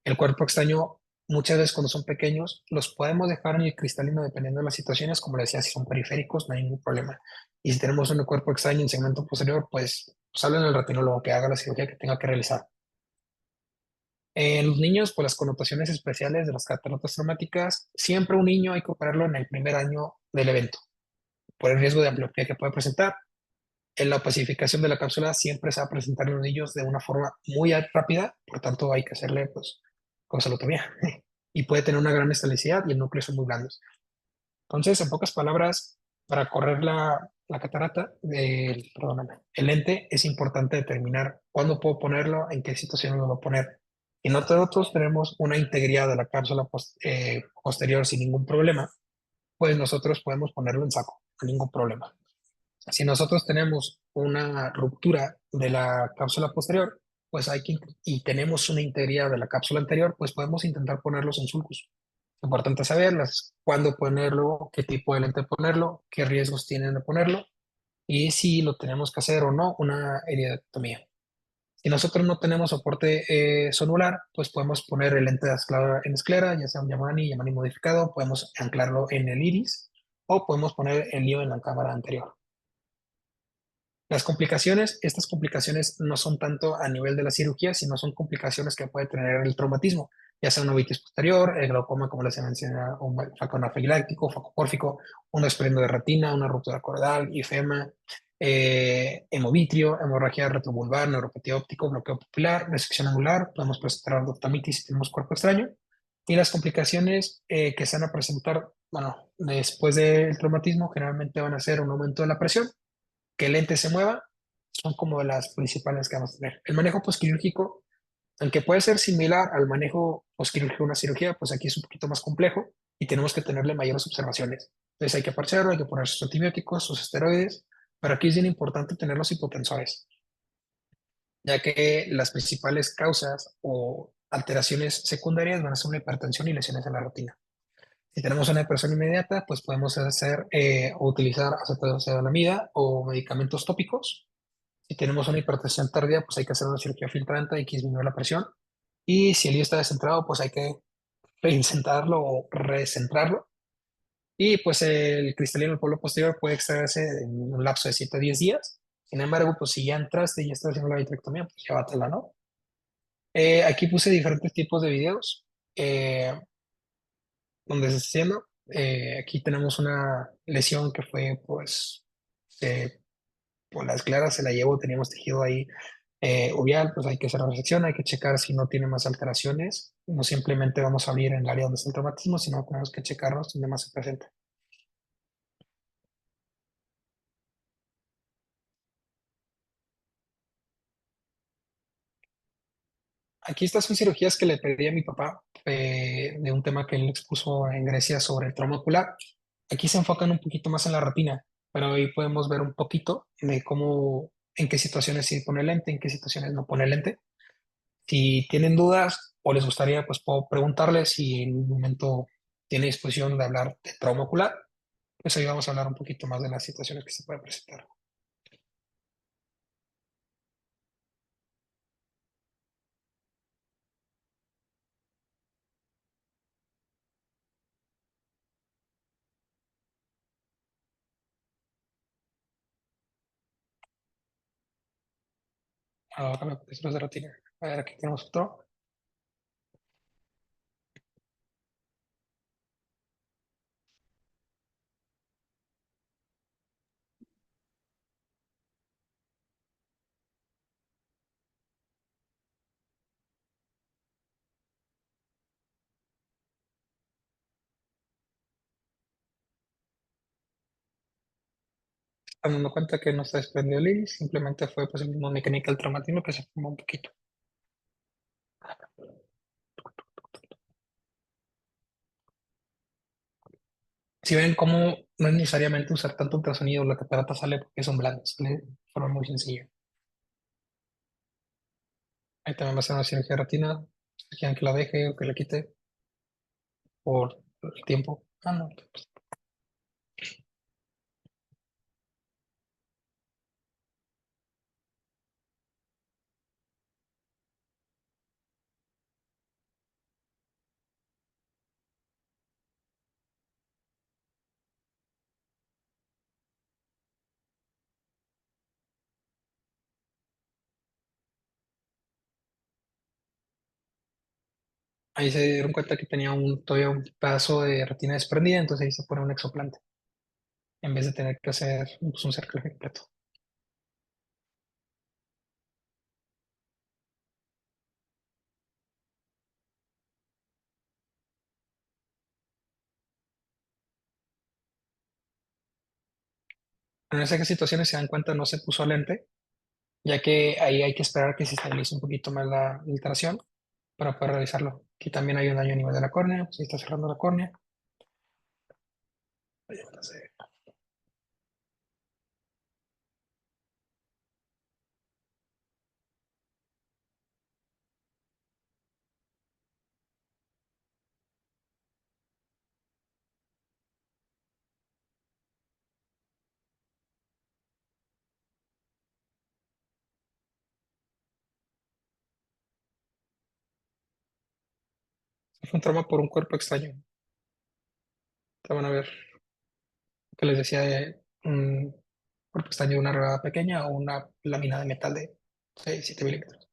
El cuerpo extraño, muchas veces cuando son pequeños, los podemos dejar en el cristalino dependiendo de las situaciones. Como les decía, si son periféricos, no hay ningún problema. Y si tenemos un cuerpo extraño en segmento posterior, pues hablen al retinólogo que haga la cirugía que tenga que realizar. En los niños, pues las connotaciones especiales de las cataratas traumáticas, siempre un niño hay que operarlo en el primer año del evento, por el riesgo de ambliopía que puede presentar. En la opacificación de la cápsula siempre se va a presentar en los niños de una forma muy rápida, por tanto hay que hacerle pues consalutomía y puede tener una gran estabilidad y el núcleo son muy blandos. Entonces, en pocas palabras, para correr la catarata, perdóname, el lente es importante determinar cuándo puedo ponerlo, en qué situación lo voy a poner. Y nosotros tenemos una integridad de la cápsula posterior sin ningún problema, pues nosotros podemos ponerlo en saco, sin ningún problema. Si nosotros tenemos una ruptura de la cápsula posterior, pues y tenemos una integridad de la cápsula anterior, pues podemos intentar ponerlos en sulcus. Importante saberlas, cuándo ponerlo, qué tipo de lente ponerlo, qué riesgos tienen de ponerlo y si lo tenemos que hacer o no una iridotomía. Si nosotros no tenemos soporte sonular, pues podemos poner el lente de en esclera, ya sea un Yamani modificado, podemos anclarlo en el iris o podemos poner el lío en la cámara anterior. Las complicaciones, estas complicaciones no son tanto a nivel de la cirugía, sino son complicaciones que puede tener el traumatismo, ya sea una ovitis posterior, el glaucoma, como les menciona, un faco anafiláctico, faco pórfico, un desprendo de retina, una ruptura cordal, ifema, hemovitrio, hemorragia retrovulvar, neuropatía óptico, bloqueo pupilar, resección angular, podemos presentar endophthalmitis si tenemos cuerpo extraño. Y las complicaciones que se van a presentar, bueno, después del traumatismo, generalmente van a ser un aumento de la presión, que el lente se mueva, son como de las principales que vamos a tener. El manejo posquirúrgico, aunque puede ser similar al manejo posquirúrgico de una cirugía, pues aquí es un poquito más complejo y tenemos que tenerle mayores observaciones. Entonces hay que parchearlo, hay que poner sus antibióticos, sus esteroides, pero aquí es bien importante tener los hipotensores, ya que las principales causas o alteraciones secundarias van a ser una hipertensión y lesiones en la retina. Si tenemos una depresión inmediata, pues podemos hacer o utilizar acetazolamida o medicamentos tópicos. Si tenemos una hipertensión tardía, pues hay que hacer una cirugía filtrante, hay que disminuir la presión. Y si el lío está descentrado, pues hay que reincentrarlo o recentrarlo. Y pues el cristalino del polo posterior puede extraerse en un lapso de 7 a 10 días. Sin embargo, pues si ya entraste y ya estás haciendo la vitrectomía, pues llévatela, ¿no? Aquí puse diferentes tipos de videos donde se está haciendo. Aquí tenemos una lesión que fue, pues, por las claras se la llevó, teníamos tejido ahí uvial, pues hay que hacer la resección, hay que checar si no tiene más alteraciones. No simplemente vamos a abrir en el área donde está el traumatismo, sino tenemos que checarnos donde más se presenta. Aquí estas son cirugías que le pedí a mi papá de un tema que él expuso en Grecia sobre el trauma ocular. Aquí se enfocan un poquito más en la retina, pero ahí podemos ver un poquito de cómo, en qué situaciones sí pone lente, en qué situaciones no pone lente. Si tienen dudas o les gustaría, pues puedo preguntarles si en un momento tiene disposición de hablar de trauma ocular, pues ahí vamos a hablar un poquito más de las situaciones que se pueden presentar. Ahora me parece los de retina. A ver, aquí tenemos otro. Dando cuenta que no se desprendió el iris, simplemente fue pues el mismo mecánica del traumatismo que se formó un poquito. Si ven cómo no es necesariamente usar tanto ultrasonido, la catarata sale porque son blandas, sale de forma muy sencilla. Ahí también va a ser una cirugía de retina, si quieren que la deje o que la quite por el tiempo. Ah, no. Ahí se dieron cuenta que tenía todavía un pedazo de retina desprendida, entonces ahí se pone un exoplante, en vez de tener que hacer pues, un cerclaje completo. En esas situaciones se dan cuenta no se puso lente, ya que ahí hay que esperar que se estabilice un poquito más la alteración para poder realizarlo. Aquí también hay un daño a nivel de la córnea, se está cerrando la córnea. Fue un trauma por un cuerpo extraño. Te van a ver que les decía de un cuerpo extraño de una rebada pequeña o una lámina de metal de 6, 7 milímetros.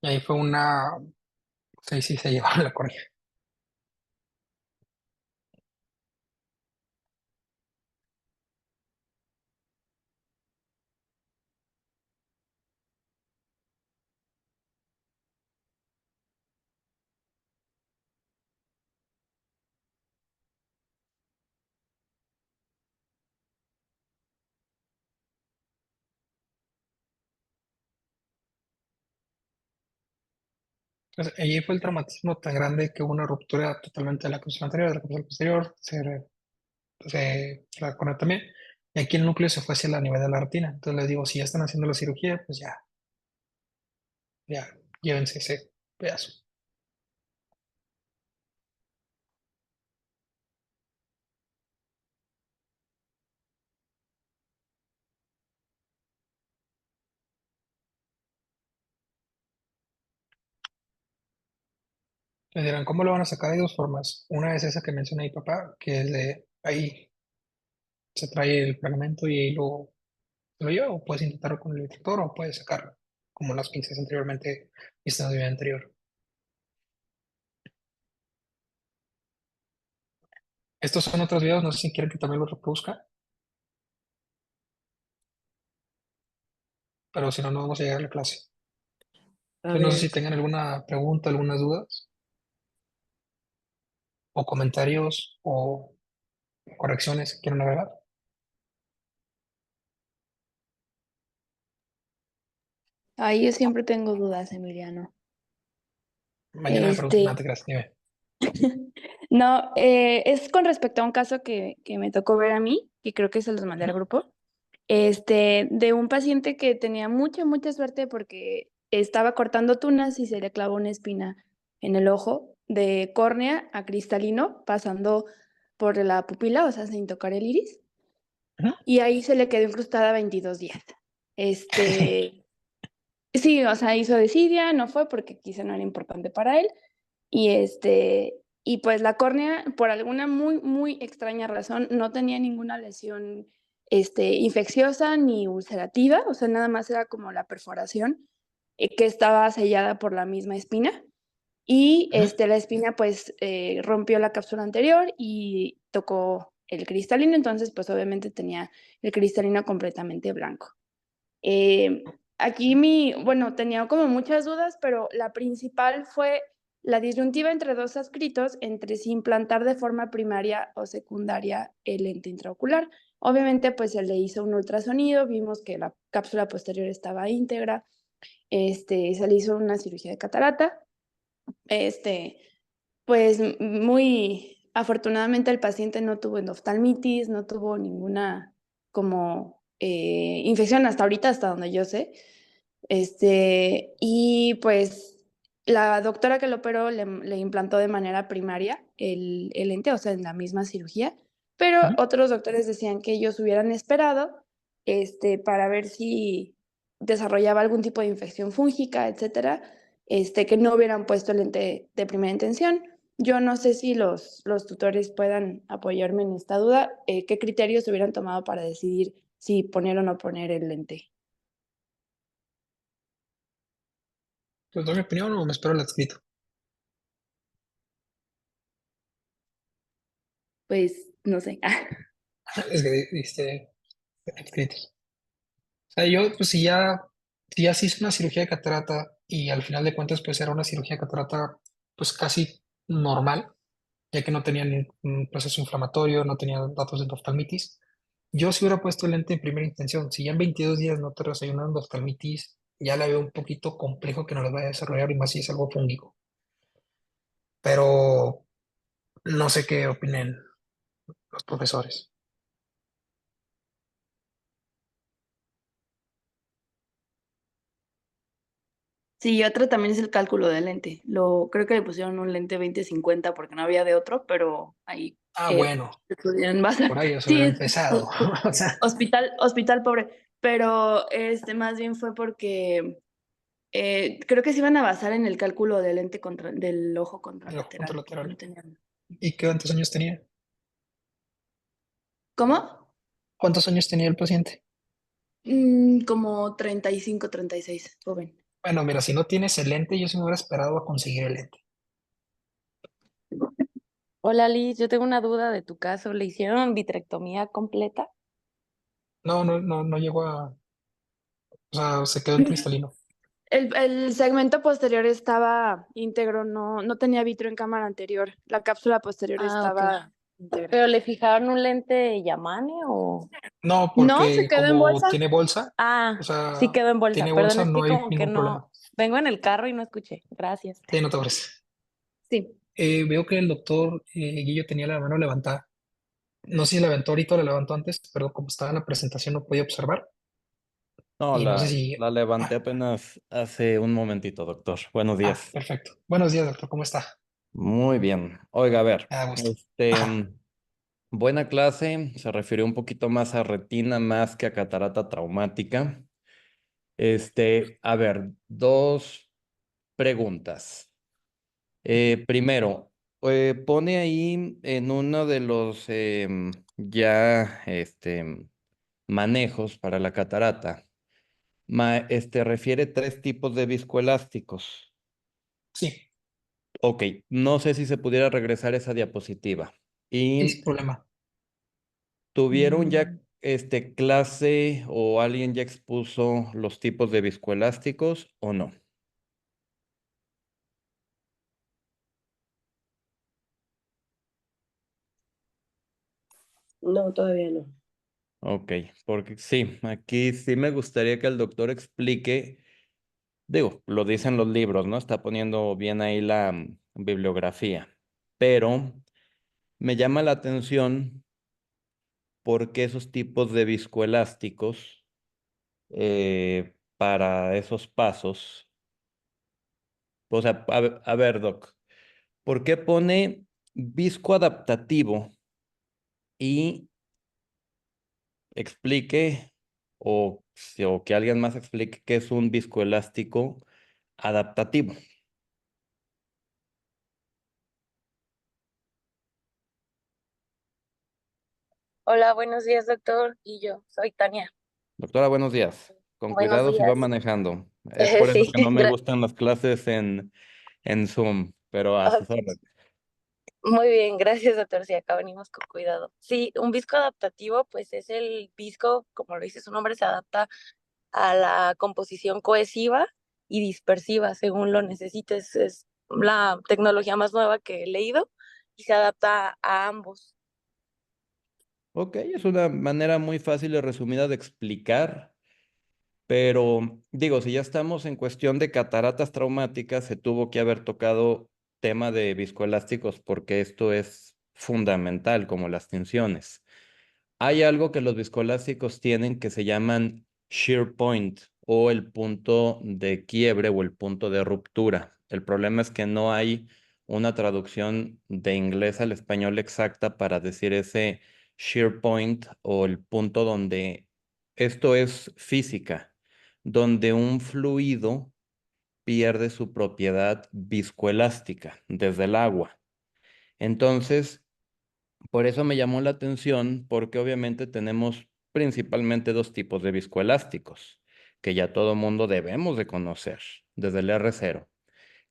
Y ahí fue una, sí, sí, se llevaron la córnea. Entonces, allí fue el traumatismo tan grande que hubo una ruptura totalmente de la cápsula anterior, de la cápsula posterior, la córnea también. Y aquí el núcleo se fue hacia la nivel de la retina. Entonces les digo, si ya están haciendo la cirugía, pues ya, ya, llévense ese pedazo. Les dirán, ¿cómo lo van a sacar? Hay dos formas. Una es esa que menciona mi papá, que es de ahí se trae el fragmento y ahí lo lleva, o puedes intentarlo con el detector o puedes sacarlo, como las pinzas anteriormente vistas en el video anterior. Estos son otros videos, no sé si quieren que también los reproduzca, pero si no, no vamos a llegar a la clase. A Entonces, no sé ver, si tengan alguna pregunta, algunas dudas o comentarios o correcciones que quieran agregar. Ahí yo siempre tengo dudas, Emiliano. Mañana me preguntan, Este, nada te creas, dime. no, es con respecto a un caso que me tocó ver a mí, que creo que se los mandé al grupo, de un paciente que tenía mucha, mucha suerte porque estaba cortando tunas y se le clavó una espina en el ojo de córnea a cristalino, pasando por la pupila, o sea, sin tocar el iris, Ujú. y ahí se le quedó incrustada 22 días. Este, sí, o sea, hizo desidia, no fue porque quizá no era importante para él, y y pues la córnea, por alguna muy, muy extraña razón, no tenía ninguna lesión, infecciosa ni ulcerativa, o sea, nada más era como la perforación, que estaba sellada por la misma espina. Y Ujú. la espina pues rompió la cápsula anterior y tocó el cristalino, entonces pues obviamente tenía el cristalino completamente blanco. Eh, Aquí bueno, tenía como muchas dudas, pero la principal fue la disyuntiva entre dos adscritos entre si implantar de forma primaria o secundaria el lente intraocular. Obviamente, pues se le hizo un ultrasonido, vimos que la cápsula posterior estaba íntegra, se le hizo una cirugía de catarata, este, Pues muy afortunadamente el paciente no tuvo endoftalmitis, no tuvo ninguna como infección hasta ahorita, hasta donde yo sé. Y pues la doctora que lo operó le implantó de manera primaria el lente, o sea, en la misma cirugía, pero Ujú. otros doctores decían que ellos hubieran esperado para ver si desarrollaba algún tipo de infección fúngica, etcétera, que no hubieran puesto el lente de primera intención. Yo no sé si los tutores puedan apoyarme en esta duda. ¿Qué criterios hubieran tomado para decidir si poner o no poner el lente? ¿Pues doy mi opinión o me espero el escrito? Pues no sé. Es que diste escritos. O sea, yo, pues si ya se hizo una cirugía de catarata y al final de cuentas, pues era una cirugía de catarata, pues casi normal, ya que no tenía ningún proceso inflamatorio, no tenía datos de endoftalmitis. Yo sí hubiera puesto el lente en primera intención. Si ya en 22 días no te desayunas una endoftalmitis, ya la veo un poquito complejo que no lo vaya a desarrollar y más si es algo fúngico. Pero no sé qué opinen los profesores. Sí, otra también es el cálculo del lente. Creo que le pusieron un lente 20-50 porque no había de otro, pero ahí Ah, bueno, se pudieron basar. por ahí eso Sí, hubiera es empezado. O sea, hospital pobre, pero más bien fue porque creo que se iban a basar en el cálculo del lente del ojo el ojo contralateral, porque no contralateral. tenían. ¿Y qué cuántos años tenía? ¿Cómo? ¿Cuántos años tenía el paciente? Como 35-36, joven. Bueno, mira, si no tienes el lente, yo sí me hubiera esperado a conseguir el lente. Hola Liz, yo tengo una duda de tu caso. ¿Le hicieron vitrectomía completa? No, no, no, no llegó a, o sea, se quedó en cristalino. El segmento posterior estaba íntegro, no tenía vitro en cámara anterior. La cápsula posterior Ah, ok. estaba íntegra. ¿Pero le fijaron un lente Yamane o...? No, No, se porque quedó en como bolsa. tiene bolsa, o Ah, sí sea, quedó en bolsa. tiene Perdón, bolsa, es no que hay como que ningún problema. no... Vengo en el carro y no escuché. Gracias. Sí, no te preocupes. Sí. Veo que el doctor Guillo tenía la mano levantada. No sé si la levantó ahorita o la levantó antes, pero como estaba en la presentación no podía observar. No, Y no sé la, si... la levanté Ah, apenas hace un momentito, doctor. Buenos días. perfecto. Buenos días, doctor. ¿Cómo está? Muy bien. Oiga, a ver, Me da gusto. este, Ajá. mm, buena clase. Se refirió un poquito más a retina más que a catarata traumática. A ver, dos preguntas. Primero, pone ahí en uno de los manejos para la catarata. Refiere tres tipos de viscoelásticos. Sí, Ok, no sé si se pudiera regresar esa diapositiva. sí, ¿Y sin problema. tuvieron ya Mm, clase o alguien ya expuso los tipos de viscoelásticos o no? No, todavía no. Ok, porque sí, aquí sí me gustaría que el doctor explique, digo, lo dicen los libros, ¿no? Está poniendo bien ahí la bibliografía, pero me llama la atención por qué esos tipos de viscoelásticos para esos pasos. O sea, a ver, Doc, ¿por qué pone viscoadaptativo y explique o que alguien más explique qué es un viscoelástico adaptativo? Hola, buenos días, doctor. Y yo, soy Tania. Doctora, buenos días. Con Buenos cuidado si va días. manejando. Es por eso Sí, que no me gustan las clases en Zoom, pero a sus ok. órdenes. Muy bien, gracias, doctor. Sí, acá venimos con cuidado. Sí, un visco adaptativo, pues es el visco, como lo dice su nombre, se adapta a la composición cohesiva y dispersiva, según lo necesites. Es la tecnología más nueva que he leído y se adapta a ambos. Ok, es una manera muy fácil y resumida de explicar. Pero digo, si ya estamos en cuestión de cataratas traumáticas, se tuvo que haber tocado tema de viscoelásticos porque esto es fundamental, como las tensiones. Hay algo que los viscoelásticos tienen que se llaman shear point o el punto de quiebre o el punto de ruptura. El problema es que no hay una traducción de inglés al español exacta para decir ese shear point o el punto donde esto es física, donde un fluido pierde su propiedad viscoelástica desde el agua. Entonces, por eso me llamó la atención, porque obviamente tenemos principalmente dos tipos de viscoelásticos, que ya todo mundo debemos de conocer, desde el R0,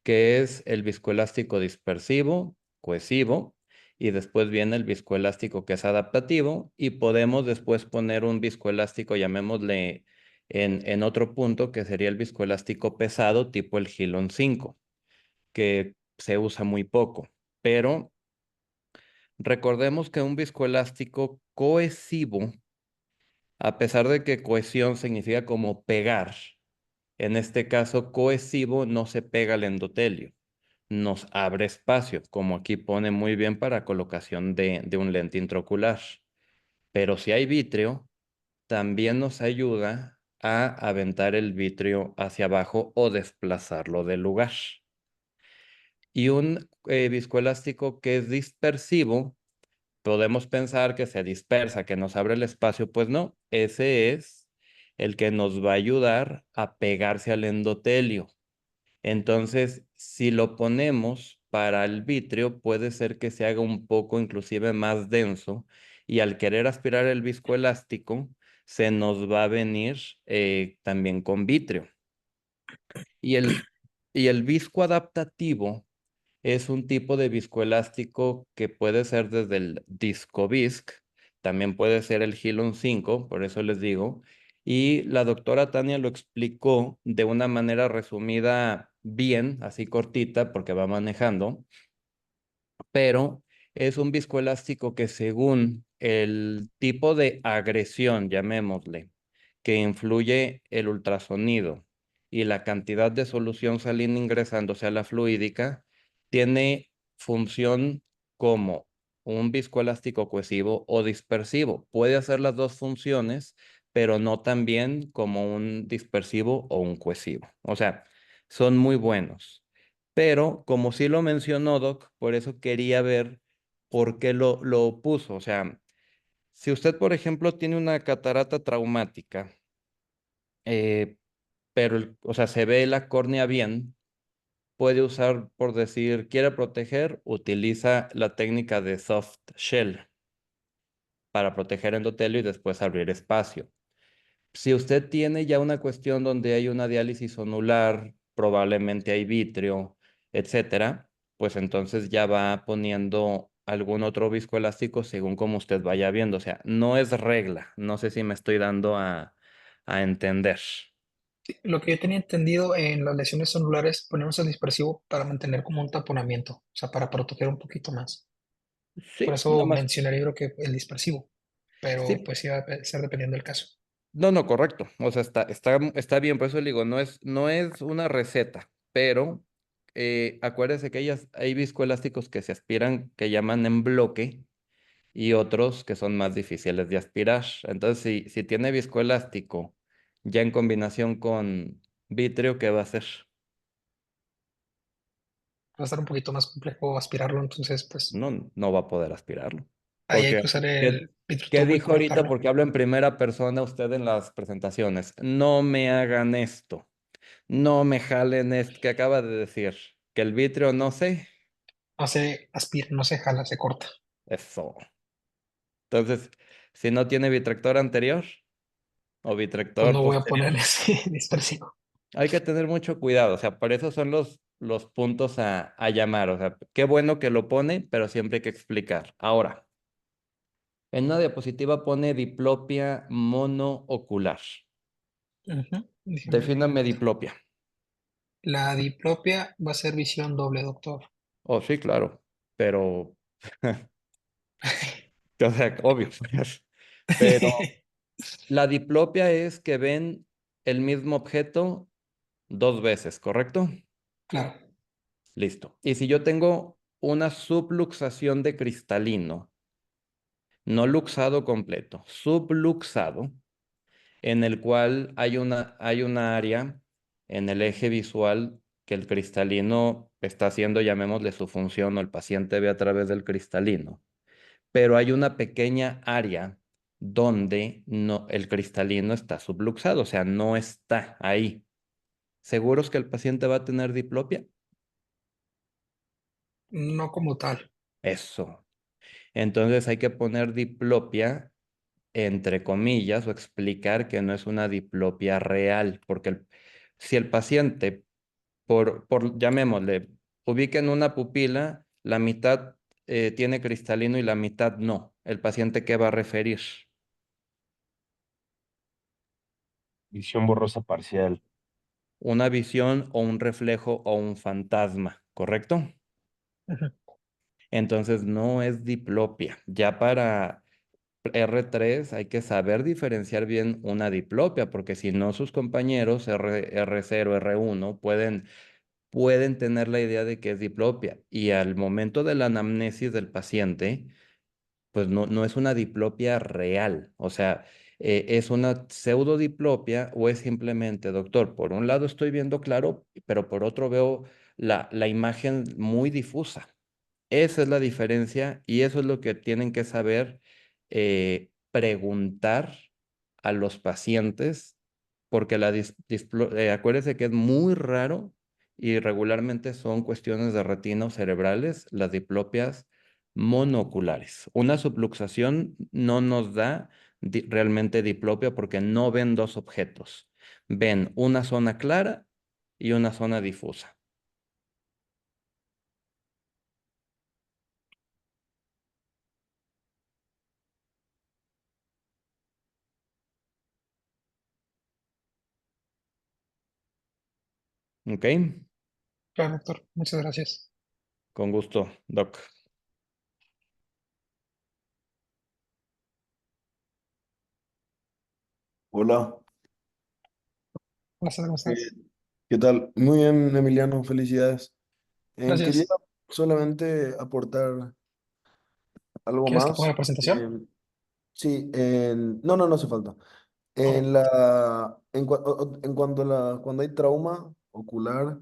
que es el viscoelástico dispersivo, cohesivo, y después viene el viscoelástico que es adaptativo, y podemos después poner un viscoelástico, llamémosle en otro punto, que sería el viscoelástico pesado, tipo el Gilon 5, que se usa muy poco, pero recordemos que un viscoelástico cohesivo, a pesar de que cohesión significa como pegar, en este caso cohesivo no se pega al endotelio, nos abre espacio, como aquí pone muy bien para colocación de un lente intraocular. Pero si hay vitrio, también nos ayuda a aventar el vitrio hacia abajo o desplazarlo del lugar. Y un viscoelástico que es dispersivo, podemos pensar que se dispersa, que nos abre el espacio, pues no, ese es el que nos va a ayudar a pegarse al endotelio. Entonces, si lo ponemos para el vitrio, puede ser que se haga un poco inclusive más denso y al querer aspirar el viscoelástico, se nos va a venir también con vitrio. Y el viscoadaptativo es un tipo de viscoelástico que puede ser desde el Discovisc, también puede ser el Hilon 5, por eso les digo. Y la doctora Tania lo explicó de una manera resumida bien, así cortita, porque va manejando, pero es un viscoelástico que según el tipo de agresión, llamémosle, que influye el ultrasonido y la cantidad de solución salina ingresándose a la fluídica, tiene función como un viscoelástico cohesivo o dispersivo. Puede hacer las dos funciones, pero no tan bien como un dispersivo o un cohesivo. O sea, son muy buenos. Pero como sí lo mencionó Doc, por eso quería ver por qué lo puso. O sea, si usted, por ejemplo, tiene una catarata traumática, eh, pero, o sea, se ve la córnea bien, puede usar, por decir, quiere proteger, utiliza la técnica de soft shell para proteger endotelio y después abrir espacio. Si usted tiene ya una cuestión donde hay una diálisis onular, probablemente hay vitrio, etcétera, pues entonces ya va poniendo algún otro viscoelástico según como usted vaya viendo. O sea, no es regla. No sé si me estoy dando a entender. Lo que yo tenía entendido en las lesiones celulares, ponemos el dispersivo para mantener como un taponamiento, o sea, para proteger un poquito más. Por Sí, nada eso más. mencionaría yo creo que el dispersivo, pero Sí, pues sí va a ser dependiendo del caso. no, no, correcto. O sea, está bien, por eso le digo, no es una receta, pero acuérdese que hay viscoelásticos que se aspiran, que llaman en bloque, y otros que son más difíciles de aspirar. Entonces, si tiene viscoelástico ya en combinación con vitrio, ¿qué va a hacer? Va a estar un poquito más complejo aspirarlo, entonces pues No, no va a poder aspirarlo. ahí hay que Porque, usar ¿qué, el qué vitrotubo y dijo ahorita? cortarlo. Porque hablo en primera persona usted en las presentaciones. No me hagan esto. No me jalen esto que acaba de decir. Que el vitrio no sé. No se aspira, no se jala, se corta. Eso. Entonces, si no tiene vitractor anterior o Pues vitractor no voy a posterior, poner ese dispersivo. hay que tener mucho cuidado. O sea, por eso son los puntos a llamar. O sea, qué bueno que lo pone, pero siempre hay que explicar. Ahora, en una diapositiva pone diplopia monoocular. Ujú. Déjeme ver Defíname ahorita. diplopia. La diplopia va a ser visión doble, doctor. Oh, sí, claro. Pero, o sea, obvio. Pero la diplopia es que ven el mismo objeto dos veces, ¿correcto? Claro. Listo. Y si yo tengo una subluxación de cristalino, no luxado completo, subluxado, en el cual hay una área en el eje visual que el cristalino está haciendo, llamémosle su función, o el paciente ve a través del cristalino, pero hay una pequeña área donde no, el cristalino está subluxado, o sea, no está ahí. ¿Seguros que el paciente va a tener diplopia? No como tal. Eso. Entonces hay que poner diplopia entre comillas o explicar que no es una diplopia real, porque si el paciente, llamémosle, ubica en una pupila, la mitad tiene cristalino y la mitad no, ¿el paciente qué va a referir? Visión borrosa parcial. Una visión o un reflejo o un fantasma, ¿correcto? Ujú. Entonces no es diplopia. Ya para R3 hay que saber diferenciar bien una diplopia, porque si no sus compañeros R0, R1 pueden tener la idea de que es diplopia. Y al momento de la anamnesis del paciente, pues no es una diplopia real. O sea, es una pseudodiplopia o es simplemente, doctor, por un lado estoy viendo claro, pero por otro veo la imagen muy difusa. Esa es la diferencia y eso es lo que tienen que saber preguntar a los pacientes, porque acuérdense que es muy raro y regularmente son cuestiones de retina o cerebrales, las diplopias monoculares. Una subluxación no nos da realmente diplopia porque no ven dos objetos, ven una zona clara y una zona difusa. ¿Ok? Claro, doctor. Muchas gracias. Con gusto, Doc. Hola, Hola, César, ¿cómo estás? ¿qué tal? Muy bien, Emiliano, felicidades. Quería Gracias. solamente aportar algo ¿Quieres que ponga la más. presentación? Sí, no hace falta. Ok. En cuanto a cuando hay trauma ocular,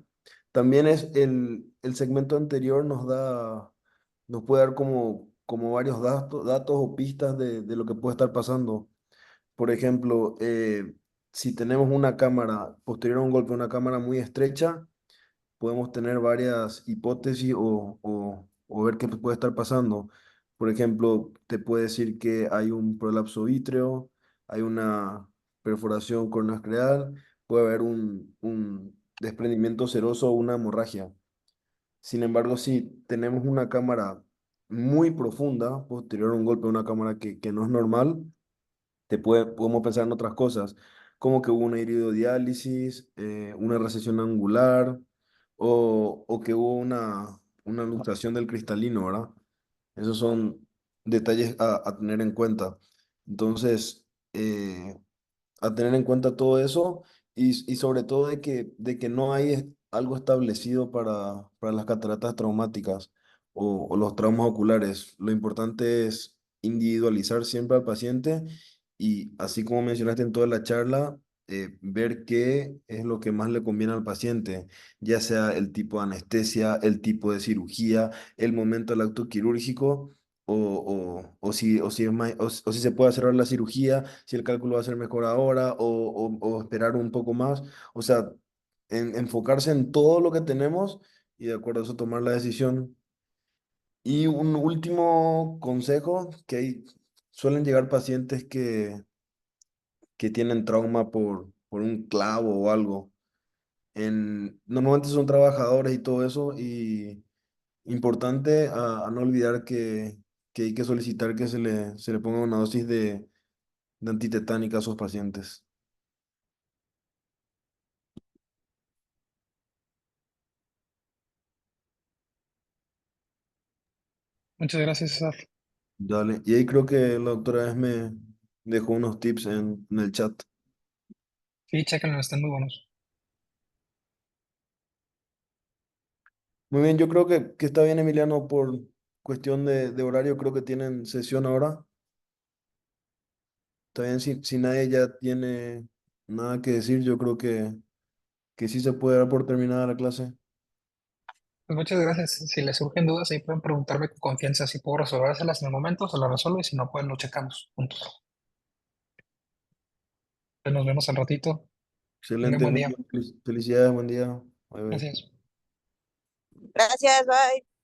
también es el segmento anterior nos puede dar como varios datos o pistas de lo que puede estar pasando. Por ejemplo, si tenemos una cámara posterior a un golpe, una cámara muy estrecha, podemos tener varias hipótesis o ver qué puede estar pasando. Por ejemplo, te puede decir que hay un prolapso vítreo, hay una perforación corneal, puede haber un desprendimiento seroso o una hemorragia. Sin embargo, si tenemos una cámara muy profunda, posterior a un golpe, una cámara que no es normal, podemos pensar en otras cosas, como que hubo una iridodiálisis, una recesión angular o que hubo una luxación del cristalino, ¿verdad? Esos son detalles a tener en cuenta. Entonces, a tener en cuenta todo eso y sobre todo de que no hay algo establecido para las cataratas traumáticas o los traumas oculares. Lo importante es individualizar siempre al paciente y así como mencionaste en toda la charla, ver qué es lo que más le conviene al paciente, ya sea el tipo de anestesia, el tipo de cirugía, el momento del acto quirúrgico o si se puede hacer ahora la cirugía, si el cálculo va a ser mejor ahora o esperar un poco más. O sea, enfocarse en todo lo que tenemos y de acuerdo a eso tomar la decisión. Y un último consejo, suelen llegar pacientes que tienen trauma por un clavo o algo. Normalmente son trabajadores y todo eso y importante a no olvidar que hay que solicitar que se le ponga una dosis de antitetánica a esos pacientes. Muchas gracias, César. Dale. Y ahí creo que la doctora vez me dejó unos tips en el chat. Sí, chéquenlo, están muy buenos. Muy bien, yo creo que está bien, Emiliano, por cuestión de horario, creo que tienen sesión ahora. Está bien, si nadie ya tiene nada que decir, yo creo que sí se puede dar por terminada la clase. Pues muchas gracias. Si les surgen dudas, ahí pueden preguntarme con confianza. Si puedo resolvérselas en el momento, se las resuelvo y si no, pues lo checamos juntos. Pues nos vemos al ratito. Tengan Excelente, buen muy día. bien. Felicidades, buen día. Bye, bye. Gracias. Gracias, bye.